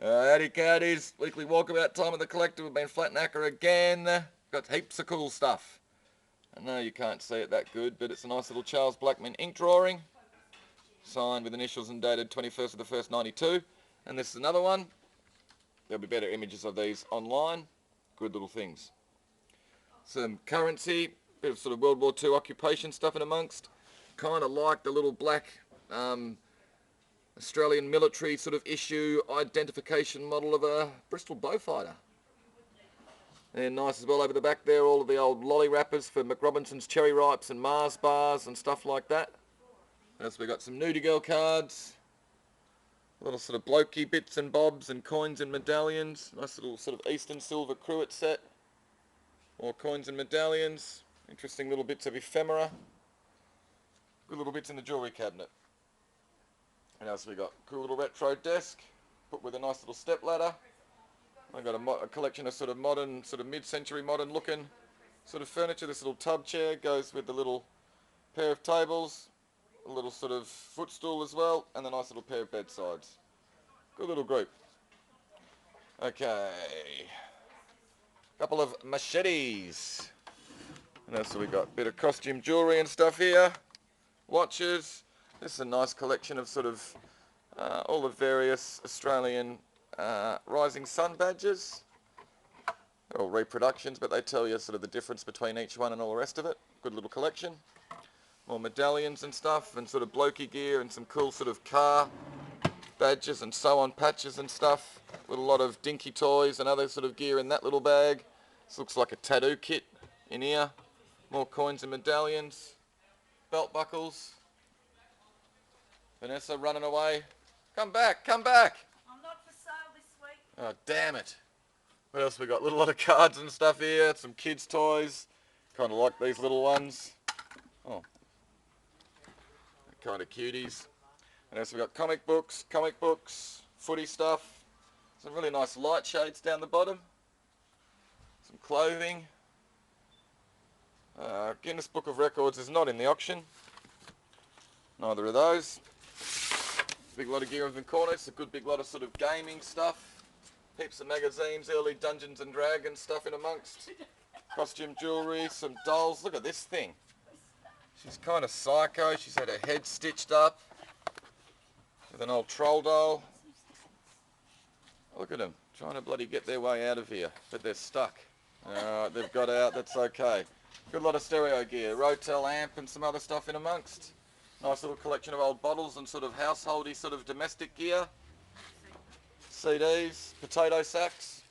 Howdy cowdies, weekly walkabout time at the collector. We've been flat knacker again. Got heaps of cool stuff. I know you can't see it that good, but it's a nice little Charles Blackman ink drawing, signed with initials and dated 21st of the 1st 92. And this is another one. There'll be better images of these online. Good little things. Some currency, bit of sort of World War II occupation stuff in amongst. Kind of like the little black Australian military sort of issue identification model of a Bristol Beaufighter. They're nice as well over the back there, all of the old lolly wrappers for McRobinson's Cherry Ripes and Mars bars and stuff like that. As we got some nudie girl cards, little sort of blokey bits and bobs and coins and medallions. Nice little sort of Eastern silver cruet set. More coins and medallions. Interesting little bits of ephemera. Good little bits in the jewellery cabinet. And else we got cool little retro desk, put with a nice little step ladder. I've got a collection of sort of modern, sort of mid-century modern looking sort of furniture. This little tub chair goes with the little pair of tables, a little sort of footstool as well, and a nice little pair of bedsides. Good little group. Okay. Couple of machetes. And else we got a bit of costume jewellery and stuff here. Watches. This is a nice collection of sort of all the various Australian rising sun badges. They're all reproductions, but they tell you sort of the difference between each one and all the rest of it. Good little collection. More medallions and stuff, and sort of blokey gear, and some cool sort of car badges and so on, patches and stuff. With a lot of dinky toys and other sort of gear in that little bag. This looks like a tattoo kit in here. More coins and medallions. Belt buckles. Vanessa running away. Come back, come back. I'm not for sale this week. Oh, damn it. What else we got? Little lot of cards and stuff here. Some kids' toys. Kind of like these little ones. Oh. Kind of cuties. And else we got comic books, footy stuff. Some really nice light shades down the bottom. Some clothing. Guinness Book of Records is not in the auction. Neither of those. Big lot of gear in the corner. It's a good big lot of sort of gaming stuff. Heaps of magazines, early Dungeons and Dragons stuff in amongst. Costume jewellery, some dolls. Look at this thing. She's kind of psycho. She's had her head stitched up with an old troll doll. Look at them, trying to bloody get their way out of here, but they're stuck. Alright, they've got out, that's okay. Good lot of stereo gear, Rotel amp and some other stuff in amongst. Nice little collection of old bottles and sort of householdy sort of domestic gear. CDs, potato sacks.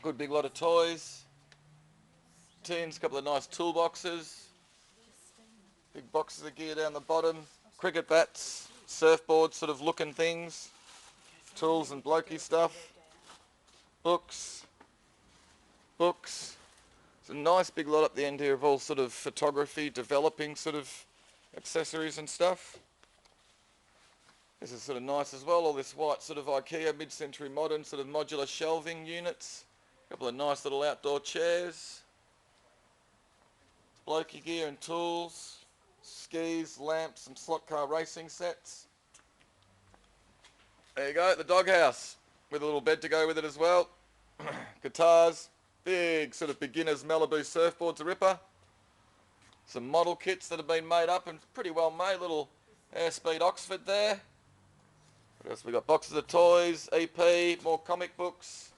Good big lot of toys. Tins, couple of nice toolboxes. Big boxes of gear down the bottom. Cricket bats, surfboard sort of looking things. Tools and blokey stuff. Books. Books. It's a nice big lot up the end here of all sort of photography, developing sort of accessories and stuff. This is sort of nice as well, all this white sort of IKEA mid-century modern sort of modular shelving units. A couple of nice little outdoor chairs. Blokey gear and tools. Skis, lamps, some slot car racing sets. There you go, the doghouse with a little bed to go with it as well. Guitars, big sort of beginner's Malibu surfboard's a ripper. Some model kits that have been made up and pretty well made. Little Airspeed Oxford there. What else? We got boxes of toys, EP, more comic books.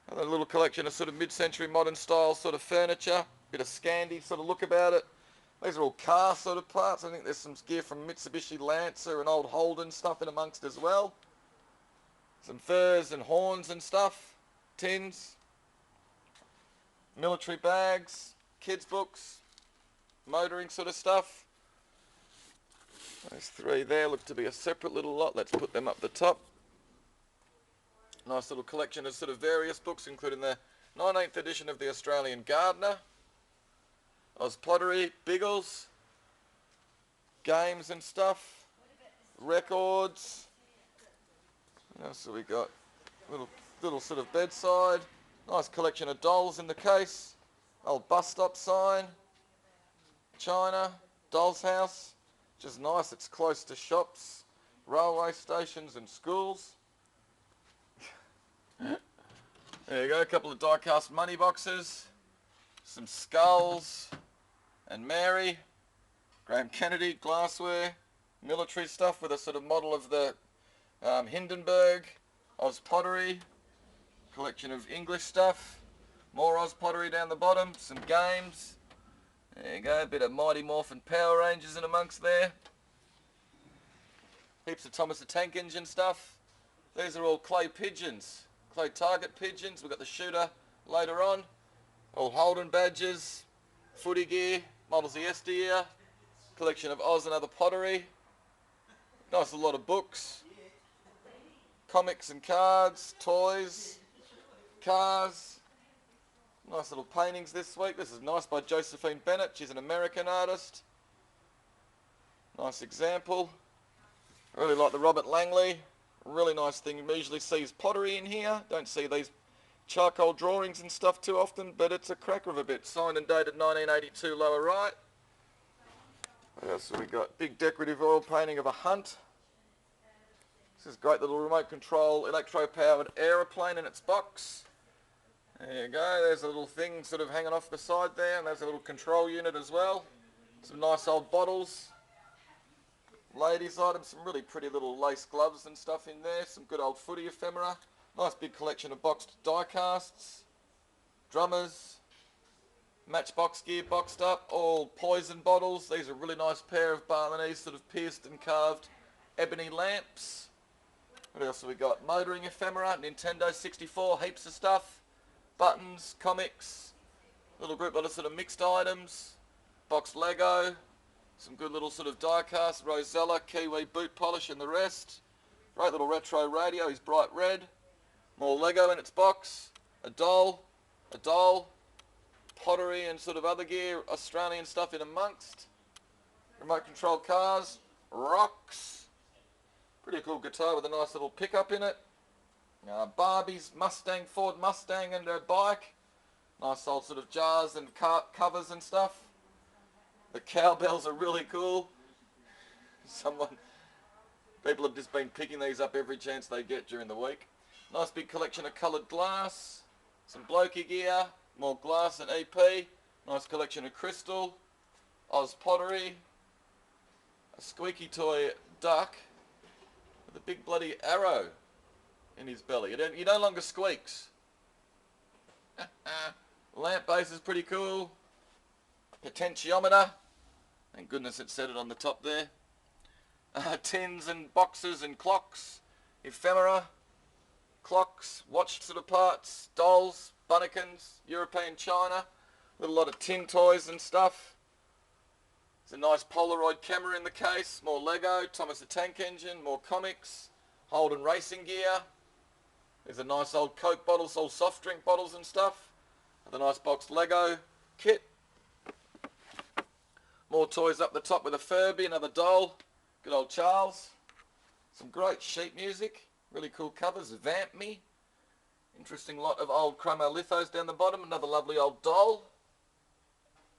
Another little collection of sort of mid-century modern style sort of furniture. Bit of Scandi sort of look about it. These are all car sort of parts. I think there's some gear from Mitsubishi Lancer and old Holden stuff in amongst as well. Some furs and horns and stuff. Tins. Military bags. Kids books. Motoring sort of stuff. Those three there look to be a separate little lot. Let's put them up the top. Nice little collection of sort of various books, including the 19th edition of the Australian Gardener. Oz Pottery, Biggles, games and stuff, records. What else have we got? Little sort of bedside. Nice collection of dolls in the case. Old bus stop sign. China, doll's house. Which is nice, it's close to shops, railway stations and schools. There you go, a couple of die-cast money boxes, some skulls, and Mary, Graham Kennedy glassware, military stuff with a sort of model of the Hindenburg, Oz pottery, collection of English stuff, more Oz pottery down the bottom, some games. There you go, a bit of Mighty Morphin Power Rangers in amongst there. Heaps of Thomas the Tank Engine stuff. These are all clay pigeons, clay target pigeons. We've got the shooter later on. All Holden badges, footy gear, models of yesteryear, collection of Oz and other pottery. Nice, a lot of books, comics and cards, toys, cars. Nice little paintings this week. This is nice by Josephine Bennett. She's an American artist. Nice example. I really like the Robert Langley. Really nice thing. You usually see pottery in here. Don't see these charcoal drawings and stuff too often, but it's a cracker of a bit. Signed and dated 1982, lower right. What else have we got? Big decorative oil painting of a hunt. This is great little remote control electro-powered aeroplane in its box. There you go, there's a little thing sort of hanging off the side there, and there's a little control unit as well. Some nice old bottles. Ladies items, some really pretty little lace gloves and stuff in there. Some good old footy ephemera. Nice big collection of boxed die casts. Drummers. Matchbox gear boxed up. All poison bottles. These are a really nice pair of Balinese sort of pierced and carved ebony lamps. What else have we got? Motoring ephemera, Nintendo 64, heaps of stuff. Buttons, comics, little group lot of sort of mixed items, boxed Lego, some good little sort of die-cast, Rosella, Kiwi boot polish and the rest. Great little retro radio, he's bright red. More Lego in its box, a doll, pottery and sort of other gear, Australian stuff in amongst. Remote control cars, rocks, pretty cool guitar with a nice little pickup in it. Barbie's Mustang, Ford Mustang and her bike. Nice old sort of jars and covers and stuff. The cowbells are really cool. People have just been picking these up every chance they get during the week. Nice big collection of coloured glass. Some blokey gear, more glass and EP. Nice collection of crystal. Oz pottery. A squeaky toy duck with a big bloody arrow in his belly. He no longer squeaks. Lamp base is pretty cool. Potentiometer. Thank goodness it said it on the top there. Tins and boxes and clocks. Ephemera. Clocks. Watch sort of parts. Dolls. Bunnykins. European China. A lot of tin toys and stuff. There's a nice Polaroid camera in the case. More Lego. Thomas the Tank Engine. More comics. Holden racing gear. There's a nice old Coke bottles, old soft drink bottles and stuff. With a nice boxed Lego kit. More toys up the top with a Furby, another doll. Good old Charles. Some great sheet music. Really cool covers. Vamp Me. Interesting lot of old chromo lithos down the bottom. Another lovely old doll.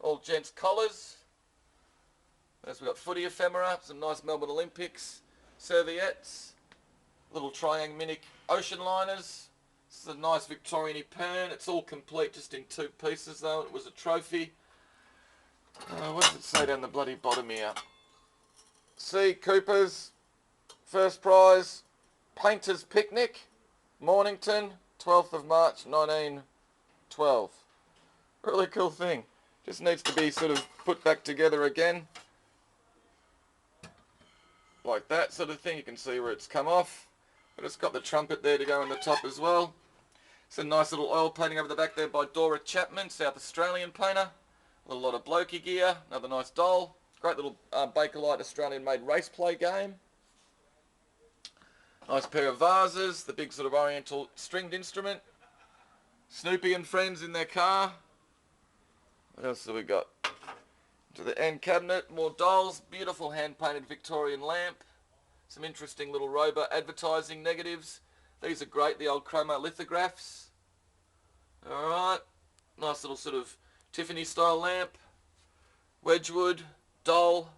All gents collars. There's we've got footy ephemera. Some nice Melbourne Olympics. Serviettes. Little triangminic ocean liners. This is a nice Victorian pern. It's all complete, just in two pieces though. It was a trophy. What does it say down the bloody bottom here? C. Cooper's first prize, Painter's Picnic, Mornington, 12th of March 1912. Really cool thing. Just needs to be sort of put back together again. Like that sort of thing. You can see where it's come off. But it's got the trumpet there to go on the top as well. It's a nice little oil painting over the back there by Dora Chapman, South Australian painter. A lot of blokey gear. Another nice doll. Great little Bakelite Australian-made race play game. Nice pair of vases. The big sort of oriental stringed instrument. Snoopy and friends in their car. What else have we got? To the end cabinet. More dolls. Beautiful hand-painted Victorian lamp. Some interesting little Robo advertising negatives. These are great, the old chromo lithographs. Alright, nice little sort of Tiffany style lamp. Wedgwood, doll,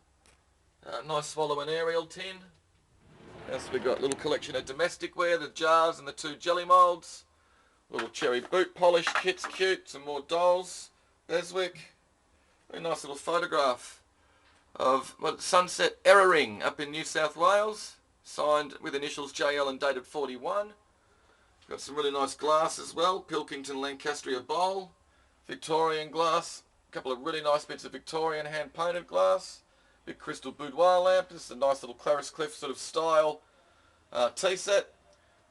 nice Swallow and Ariel tin. Yes, we've got a little collection of domestic ware, the jars and the two jelly moulds. Little cherry boot polish kit's cute. Some more dolls. Beswick. Very nice little photograph of Sunset Errering up in New South Wales. Signed with initials JL and dated 41. Got some really nice glass as well. Pilkington Lancastria bowl. Victorian glass. A couple of really nice bits of Victorian hand-painted glass. Big crystal boudoir lamp. This is a nice little Clarice Cliff sort of style tea set.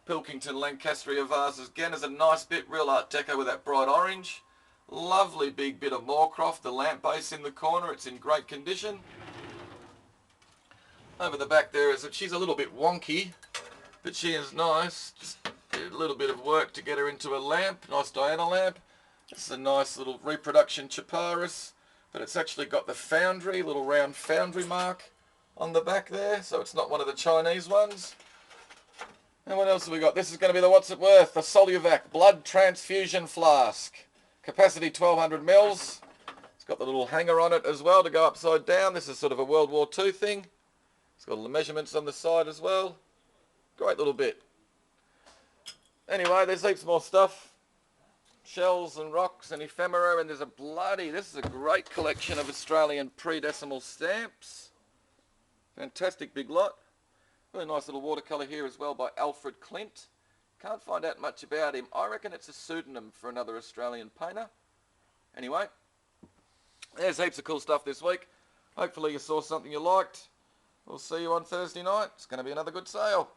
Pilkington Lancastria vases. Again, there's a nice bit, real art deco with that bright orange. Lovely big bit of Moorcroft. The lamp base in the corner. It's in great condition. Over the back there is she's a little bit wonky, but she is nice. Just a little bit of work to get her into a lamp. Nice Diana lamp. This is a nice little reproduction Chaparis, but it's actually got the foundry, little round foundry mark on the back there, so it's not one of the Chinese ones. And what else have we got? This is going to be the What's It Worth, the Soluvac blood transfusion flask. Capacity 1200 mils. It's got the little hanger on it as well to go upside down. This is sort of a World War II thing. It's got all the measurements on the side as well. Great little bit. Anyway, there's heaps more stuff. Shells and rocks and ephemera, and there's this is a great collection of Australian pre-decimal stamps. Fantastic big lot. Really nice little watercolour here as well by Alfred Clint. Can't find out much about him. I reckon it's a pseudonym for another Australian painter. Anyway, there's heaps of cool stuff this week. Hopefully you saw something you liked. We'll see you on Thursday night. It's going to be another good sale.